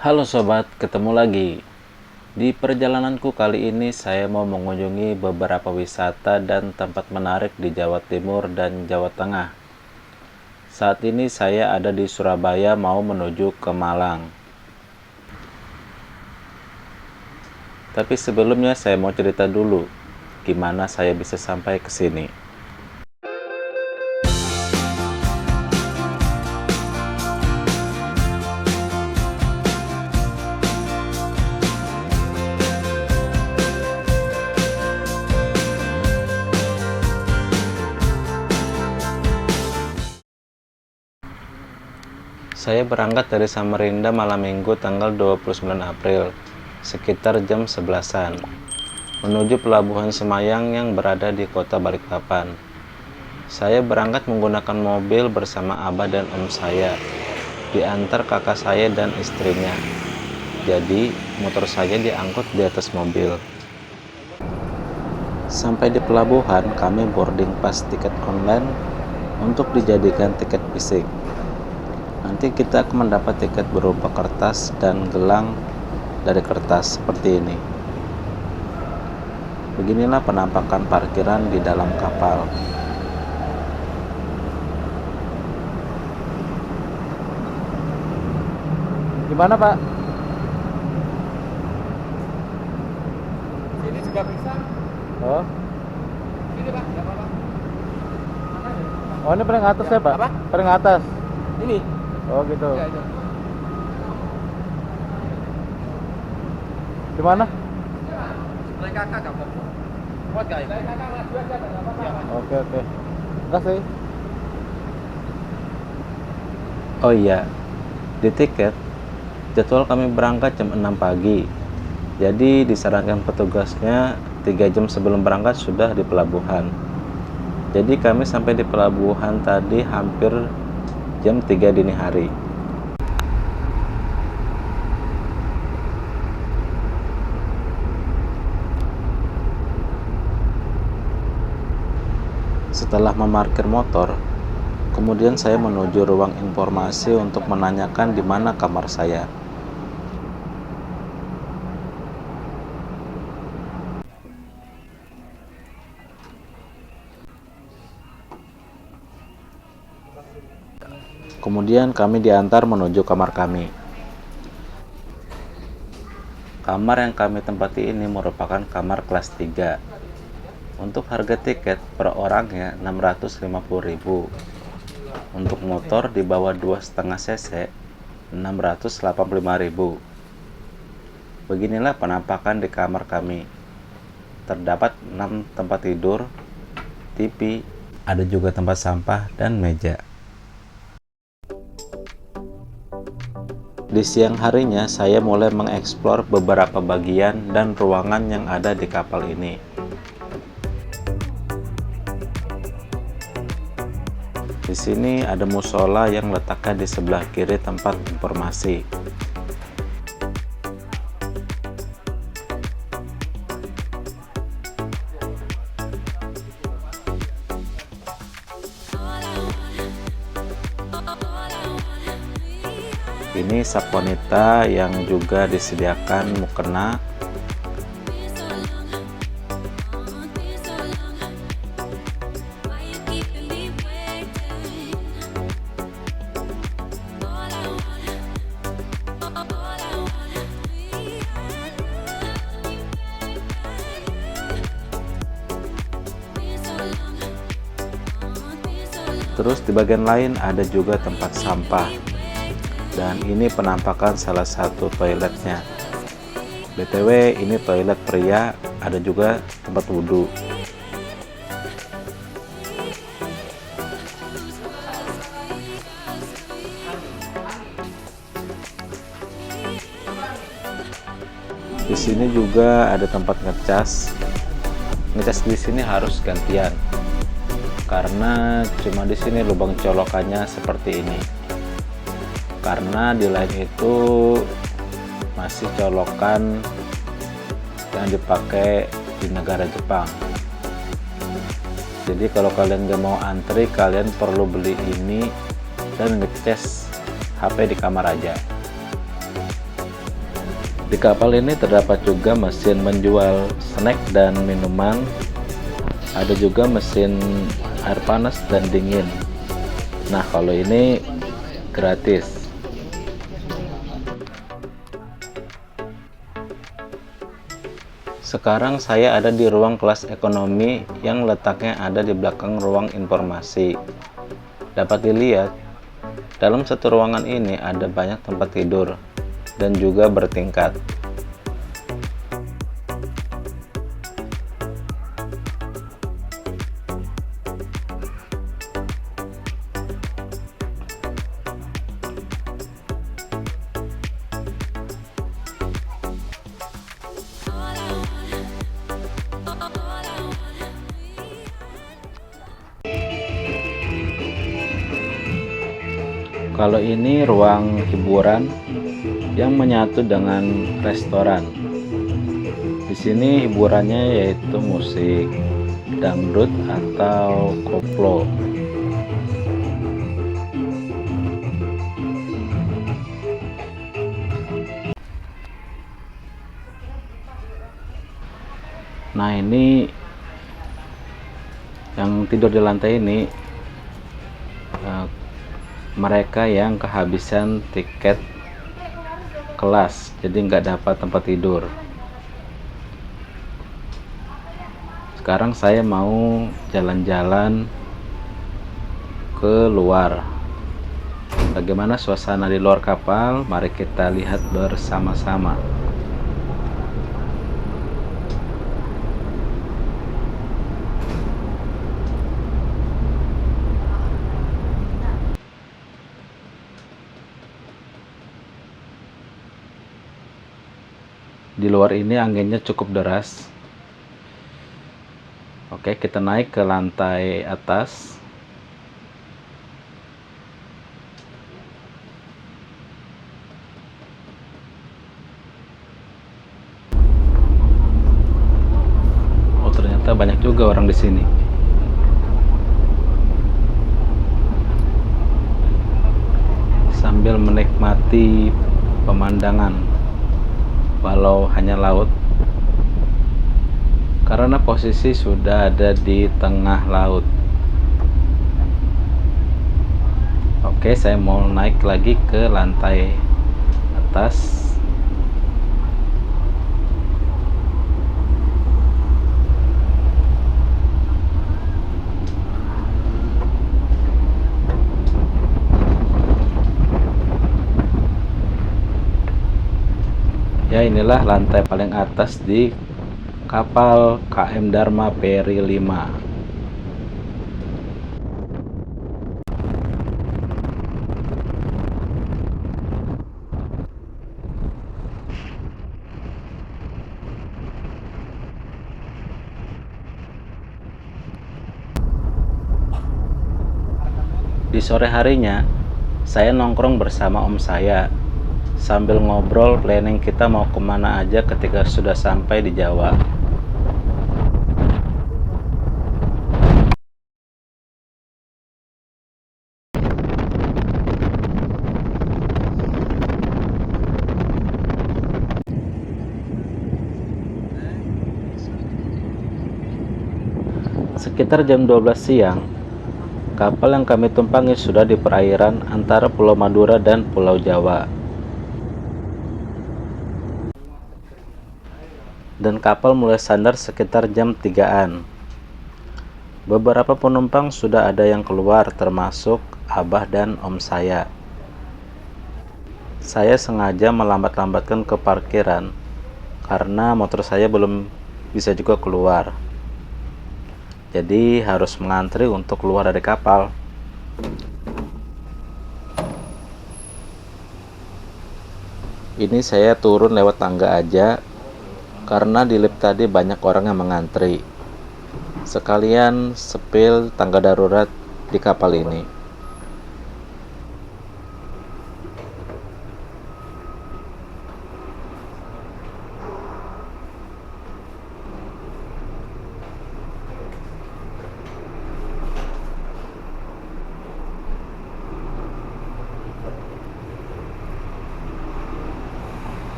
Halo sobat, ketemu lagi. Di perjalananku kali ini saya mau mengunjungi beberapa wisata dan tempat menarik di Jawa Timur dan Jawa Tengah. Saat ini saya ada di Surabaya mau menuju ke Malang. Tapi sebelumnya saya mau cerita dulu gimana saya bisa sampai ke sini. Saya berangkat dari Samarinda malam minggu tanggal 29 April, sekitar jam 11-an, menuju Pelabuhan Semayang yang berada di kota Balikpapan. Saya berangkat menggunakan mobil bersama abah dan om saya, diantar kakak saya dan istrinya. Jadi, motor saya diangkut di atas mobil. Sampai di pelabuhan, kami boarding pas tiket online untuk dijadikan tiket fisik. Nanti kita akan mendapat tiket berupa kertas dan gelang dari kertas seperti ini. Beginilah penampakan parkiran di dalam kapal. Gimana Pak? Sini juga bisa. Oh, Sini Pak, nggak apa-apa. oh ini paling atas ya Pak? Apa? Paling atas. Ini. Oh gitu. Ya, itu. Di mana? Sebelah kakak nggak apa-apa. Kuat nggak ya? Sebelah kakak maju aja, nggak apa-apa. Ya, Pak. Oke oke. Kasih. Oh iya, di tiket jadwal kami berangkat jam 6 pagi. Jadi disarankan petugasnya 3 jam sebelum berangkat sudah di pelabuhan. Jadi kami sampai di pelabuhan tadi hampir jam 3 dini hari. Setelah memarkir motor, kemudian saya menuju ruang informasi untuk menanyakan di mana kamar saya. Kemudian kami diantar menuju kamar kami. Kamar yang kami tempati ini merupakan kamar kelas 3. Untuk harga tiket per orangnya 650.000. Untuk motor di bawah 2,5 cc 685.000. Beginilah penampakan di kamar kami. Terdapat 6 tempat tidur, TV, ada juga tempat sampah dan meja. Di siang harinya saya mulai mengeksplor beberapa bagian dan ruangan yang ada di kapal ini. Di sini ada musola yang letaknya di sebelah kiri tempat informasi. Ini saponita yang juga disediakan mukena. Terus di bagian lain ada juga tempat sampah. Dan ini penampakan salah satu toiletnya. BTW ini toilet pria, ada juga tempat wudhu. Di sini juga ada tempat ngecas. Ngecas di sini harus gantian. Karena cuma di sini lubang colokannya seperti ini. Karena di lain itu masih colokan yang dipakai di negara Jepang. Jadi kalau kalian gak mau antri, kalian perlu beli ini dan ngecas HP di kamar aja. Di kapal ini terdapat juga mesin menjual snack dan minuman. Ada juga mesin air panas dan dingin. Nah, kalau ini gratis. Sekarang saya ada di ruang kelas ekonomi yang letaknya ada di belakang ruang informasi. Dapat dilihat, dalam satu ruangan ini ada banyak tempat tidur dan juga bertingkat. Kalau ini ruang hiburan yang menyatu dengan restoran. Di sini hiburannya yaitu musik, dangdut atau koplo. Nah, ini yang tidur di lantai ini mereka yang kehabisan tiket kelas, jadi nggak dapat tempat tidur. Sekarang saya mau jalan-jalan ke luar. Bagaimana suasana di luar kapal? Mari kita lihat bersama-sama. Di luar ini anginnya cukup deras. Oke, kita naik ke lantai atas. Oh, ternyata banyak juga orang di sini. Sambil menikmati pemandangan, walau hanya laut, karena posisi sudah ada di tengah laut. Oke, saya mau naik lagi ke lantai atas. Ya, inilah lantai paling atas di kapal KM Dharma Peri 5. Di sore harinya, saya nongkrong bersama om saya. Sambil ngobrol planning kita mau kemana aja ketika sudah sampai di Jawa. Sekitar jam 12 siang, kapal yang kami tumpangi sudah di perairan antara Pulau Madura dan Pulau Jawa. Dan kapal mulai sandar sekitar jam 3-an. Beberapa penumpang sudah ada yang keluar, termasuk abah dan om saya. Saya sengaja melambat-lambatkan ke parkiran karena motor saya belum bisa juga keluar. Jadi harus mengantri untuk keluar dari kapal. Ini saya turun lewat tangga aja, karena di lift tadi banyak orang yang mengantri. Sekalian sepil tangga darurat di kapal ini.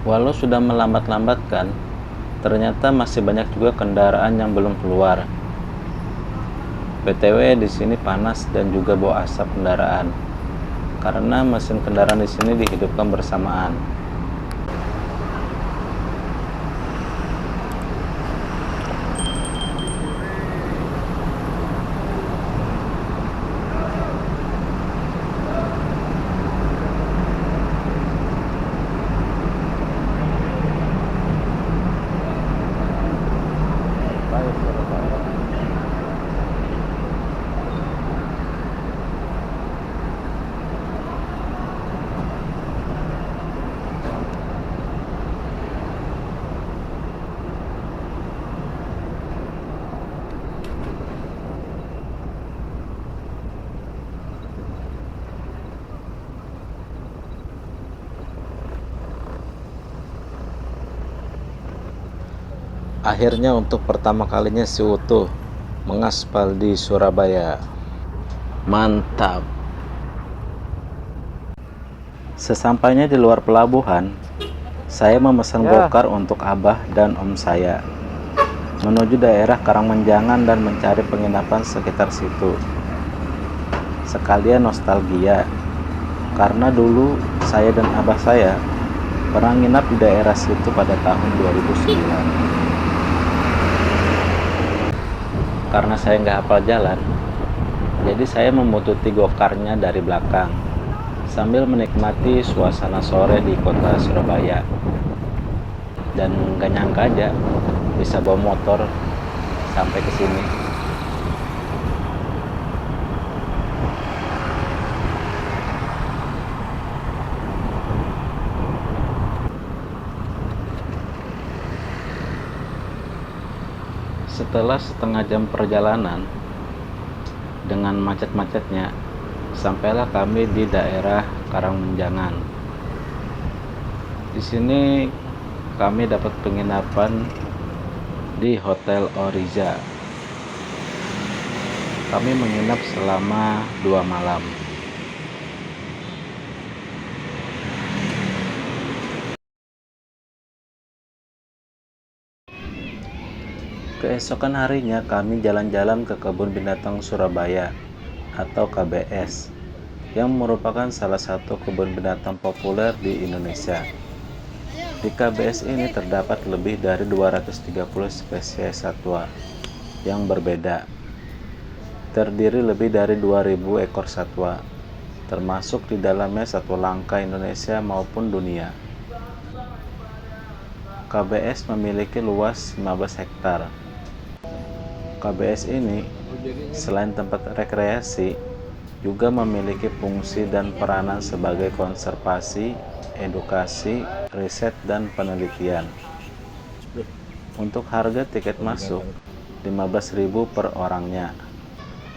Walau sudah melambat-lambatkan, ternyata masih banyak juga kendaraan yang belum keluar. BTW di sini panas dan juga bau asap kendaraan, karena mesin kendaraan di sini dihidupkan bersamaan. Baik, Surabaya. Akhirnya untuk pertama kalinya si Utuh mengaspal di Surabaya. Mantap. Sesampainya di luar pelabuhan, saya memesan gokar untuk Abah dan Om saya menuju daerah Karangmenjangan dan mencari penginapan sekitar situ. Sekalian nostalgia, karena dulu saya dan Abah saya pernah nginap di daerah situ pada tahun 2009. Karena saya nggak hafal jalan, jadi saya memututi gokarnya dari belakang sambil menikmati suasana sore di kota Surabaya. Dan nggak nyangka aja bisa bawa motor sampai ke sini. Setelah setengah jam perjalanan dengan macet-macetnya, sampailah kami di daerah Karangmenjangan. Di sini kami dapat penginapan di Hotel Oriza. Kami menginap selama 2 malam. Keesokan harinya kami jalan-jalan ke Kebun Binatang Surabaya atau KBS, yang merupakan salah satu kebun binatang populer di Indonesia. Di KBS ini terdapat lebih dari 230 spesies satwa yang berbeda. Terdiri lebih dari 2000 ekor satwa, termasuk di dalamnya satwa langka Indonesia maupun dunia. KBS memiliki luas 15 hektar. KBS ini selain tempat rekreasi juga memiliki fungsi dan peranan sebagai konservasi, edukasi, riset, dan penelitian. Untuk harga tiket masuk 15.000 per orangnya.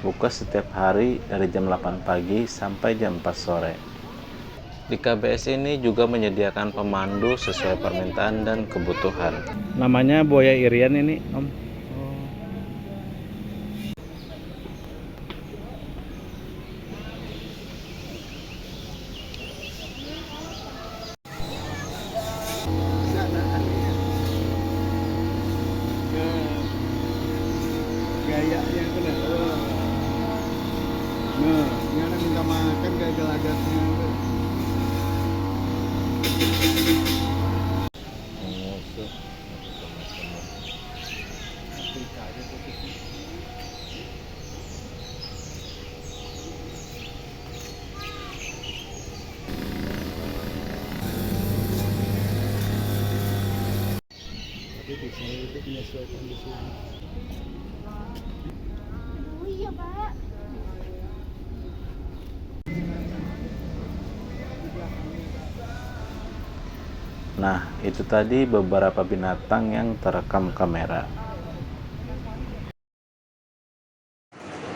Buka setiap hari dari jam 8 pagi sampai jam 4 sore. Di KBS ini juga menyediakan pemandu sesuai permintaan dan kebutuhan. Namanya buaya irian ini, Om. Gayanya itu nah. Nah, ini anak minta makan gak gelagatnya. Tapi bisa itu menyesuaikan di sini. Oh iya Pak. Nah, itu tadi beberapa binatang yang terekam kamera.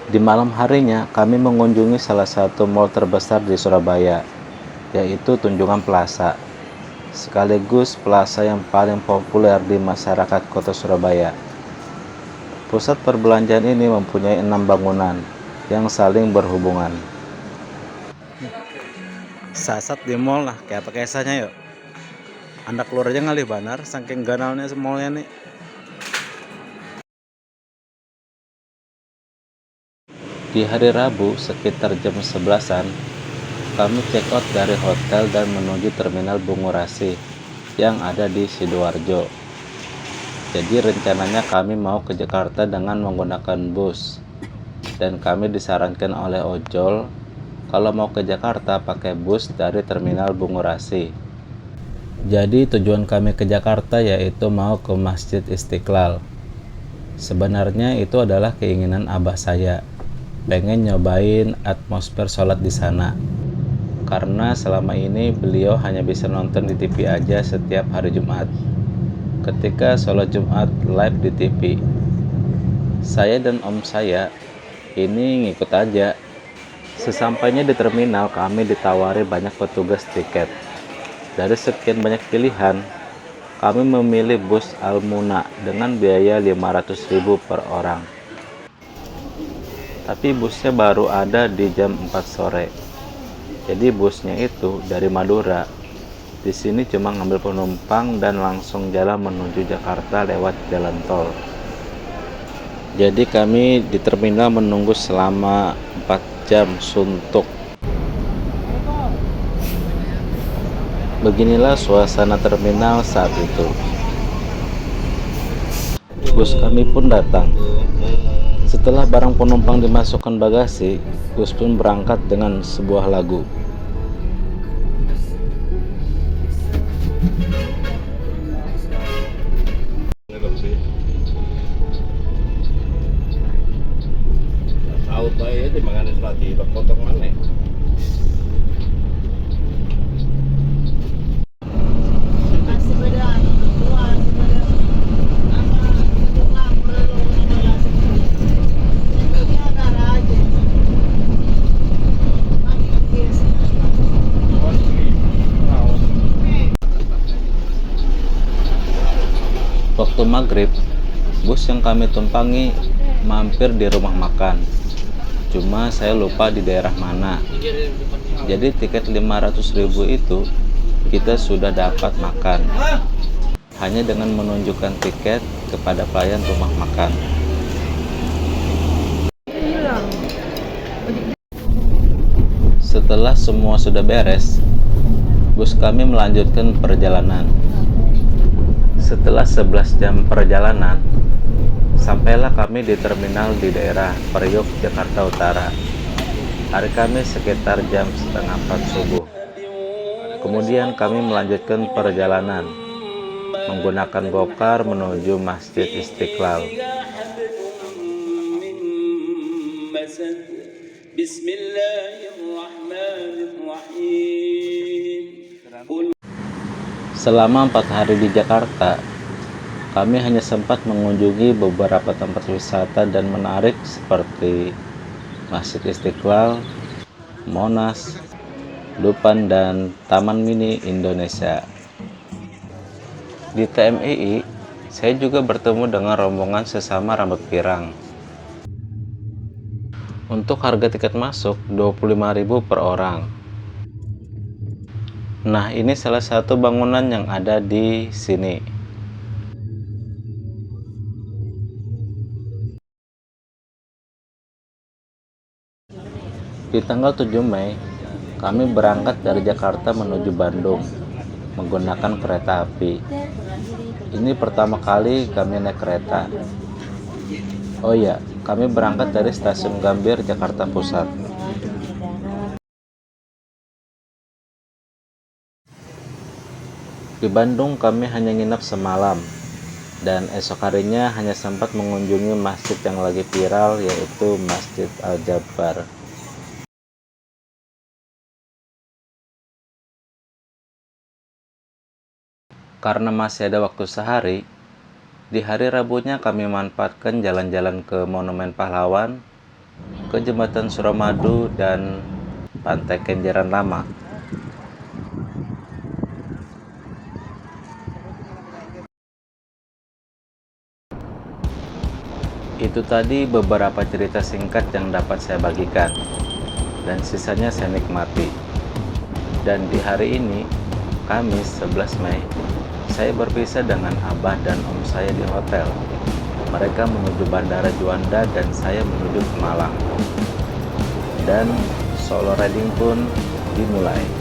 Di malam harinya, kami mengunjungi salah satu mal terbesar di Surabaya, yaitu Tunjungan Plaza, sekaligus plaza yang paling populer di masyarakat kota Surabaya. Pusat perbelanjaan ini mempunyai 6 bangunan yang saling berhubungan. Sasat di mall lah, kayak apa kisahnya yuk? Anak keluar aja ngalih banar, saking ganalnya semuanya nih. Di hari Rabu sekitar jam 11-an, kami check out dari hotel dan menuju terminal Bungurasi yang ada di Sidoarjo. Jadi rencananya kami mau ke Jakarta dengan menggunakan bus. Dan kami disarankan oleh ojol kalau mau ke Jakarta pakai bus dari terminal Bungurasi. Jadi tujuan kami ke Jakarta yaitu mau ke Masjid Istiqlal. Sebenarnya itu adalah keinginan abah saya, pengen nyobain atmosfer sholat di sana. Karena selama ini beliau hanya bisa nonton di TV aja setiap hari Jumat. Ketika sholat Jumat live di TV, saya dan om saya ini ngikut aja. Sesampainya di terminal kami ditawari banyak petugas tiket. Dari sekian banyak pilihan, kami memilih bus Almuna dengan biaya 500.000 per orang. Tapi busnya baru ada di jam 4 sore. Jadi busnya itu dari Madura. Di sini cuma ngambil penumpang dan langsung jalan menuju Jakarta lewat jalan tol. Jadi kami di terminal menunggu selama 4 jam suntuk. Beginilah suasana terminal saat itu. Bus kami pun datang. Setelah barang penumpang dimasukkan bagasi, bus pun berangkat dengan sebuah lagu. Tahu bae di mangan selati potong mana? Waktu maghrib, bus yang kami tumpangi mampir di rumah makan. Cuma saya lupa di daerah mana. Jadi tiket 500.000 itu kita sudah dapat makan. Hanya dengan menunjukkan tiket kepada pelayan rumah makan. Setelah semua sudah beres, bus kami melanjutkan perjalanan. Setelah 11 jam perjalanan, sampailah kami di terminal di daerah Priok, Jakarta Utara. Hari kami sekitar jam setengah 4 subuh. Kemudian kami melanjutkan perjalanan menggunakan gokar menuju Masjid Istiqlal. Selama 4 hari di Jakarta, kami hanya sempat mengunjungi beberapa tempat wisata dan menarik seperti Masjid Istiqlal, Monas, Dupan, dan Taman Mini Indonesia. Di TMII, saya juga bertemu dengan rombongan sesama rambut pirang. Untuk harga tiket masuk 25.000 per orang. Nah, ini salah satu bangunan yang ada di sini. Di tanggal 7 Mei, kami berangkat dari Jakarta menuju Bandung menggunakan kereta api. Ini pertama kali kami naik kereta. Oh iya, kami berangkat dari Stasiun Gambir, Jakarta Pusat. Di Bandung kami hanya nginap semalam, dan esok harinya hanya sempat mengunjungi masjid yang lagi viral, yaitu Masjid Al-Jabar. Karena masih ada waktu sehari, di hari Rabunya kami manfaatkan jalan-jalan ke Monumen Pahlawan, ke Jembatan Suramadu, dan Pantai Kenjeran Lama. Itu tadi beberapa cerita singkat yang dapat saya bagikan, dan sisanya saya nikmati. Dan di hari ini, Kamis 11 Mei, saya berpisah dengan abah dan om saya di hotel. Mereka menuju Bandara Juanda dan saya menuju ke Malang. Dan solo riding pun dimulai.